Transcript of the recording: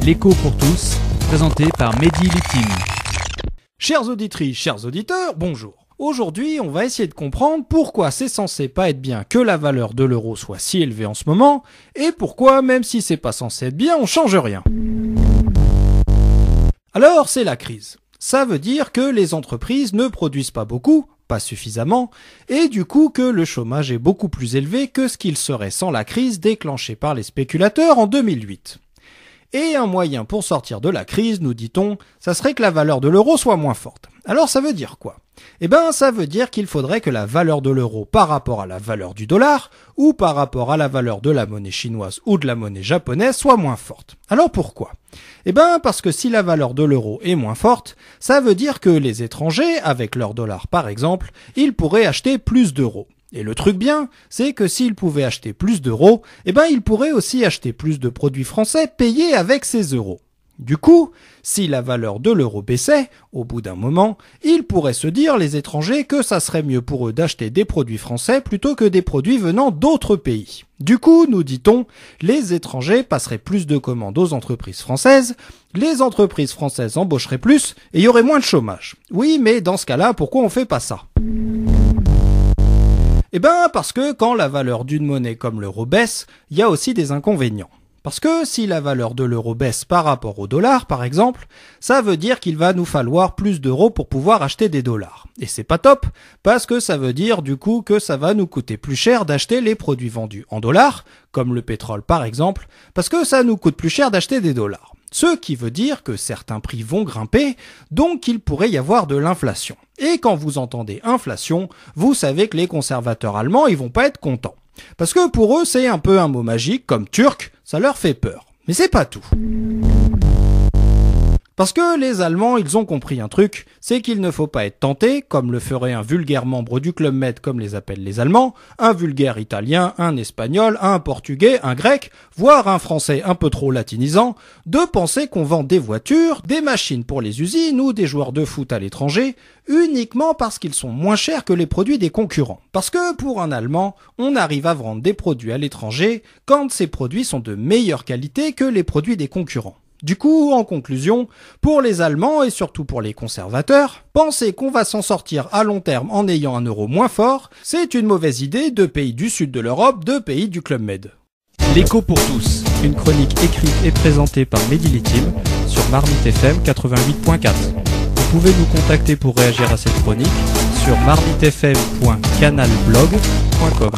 L'écho pour tous, présenté par Mehdi Littim. Chères auditrices, chers auditeurs, bonjour. Aujourd'hui, on va essayer de comprendre pourquoi c'est censé pas être bien que la valeur de l'euro soit si élevée en ce moment, et pourquoi, même si c'est pas censé être bien, on change rien. Alors, c'est la crise. Ça veut dire que les entreprises ne produisent pas beaucoup, pas suffisamment, et du coup que le chômage est beaucoup plus élevé que ce qu'il serait sans la crise déclenchée par les spéculateurs en 2008. Et un moyen pour sortir de la crise, nous dit-on, ça serait que la valeur de l'euro soit moins forte. Alors ça veut dire quoi ? Eh ben, ça veut dire qu'il faudrait que la valeur de l'euro par rapport à la valeur du dollar, ou par rapport à la valeur de la monnaie chinoise ou de la monnaie japonaise soit moins forte. Alors pourquoi ? Eh ben, parce que si la valeur de l'euro est moins forte, ça veut dire que les étrangers, avec leur dollar par exemple, ils pourraient acheter plus d'euros. Et le truc bien, c'est que s'ils pouvaient acheter plus d'euros, eh ben ils pourraient aussi acheter plus de produits français payés avec ces euros. Du coup, si la valeur de l'euro baissait, au bout d'un moment, ils pourraient se dire, les étrangers, que ça serait mieux pour eux d'acheter des produits français plutôt que des produits venant d'autres pays. Du coup, nous dit-on, les étrangers passeraient plus de commandes aux entreprises françaises, les entreprises françaises embaucheraient plus et il y aurait moins de chômage. Oui, mais dans ce cas-là, pourquoi on fait pas ça ? Eh ben, parce que quand la valeur d'une monnaie comme l'euro baisse, il y a aussi des inconvénients. Parce que si la valeur de l'euro baisse par rapport au dollar, par exemple, ça veut dire qu'il va nous falloir plus d'euros pour pouvoir acheter des dollars. Et c'est pas top, parce que ça veut dire du coup que ça va nous coûter plus cher d'acheter les produits vendus en dollars, comme le pétrole par exemple, parce que ça nous coûte plus cher d'acheter des dollars. Ce qui veut dire que certains prix vont grimper, donc il pourrait y avoir de l'inflation. Et quand vous entendez inflation, vous savez que les conservateurs allemands, ils vont pas être contents. Parce que pour eux, c'est un peu un mot magique, comme turc, ça leur fait peur. Mais c'est pas tout. Parce que les Allemands, ils ont compris un truc, c'est qu'il ne faut pas être tenté, comme le ferait un vulgaire membre du Club Med comme les appellent les Allemands, un vulgaire italien, un espagnol, un portugais, un grec, voire un français un peu trop latinisant, de penser qu'on vend des voitures, des machines pour les usines ou des joueurs de foot à l'étranger, uniquement parce qu'ils sont moins chers que les produits des concurrents. Parce que pour un Allemand, on arrive à vendre des produits à l'étranger quand ces produits sont de meilleure qualité que les produits des concurrents. Du coup, en conclusion, pour les Allemands et surtout pour les conservateurs, penser qu'on va s'en sortir à long terme en ayant un euro moins fort, c'est une mauvaise idée de pays du sud de l'Europe, de pays du Club Med. L'écho pour tous, une chronique écrite et présentée par Mehdi Littim sur Marmite FM 88.4. Vous pouvez nous contacter pour réagir à cette chronique sur marmitefm.canalblog.com.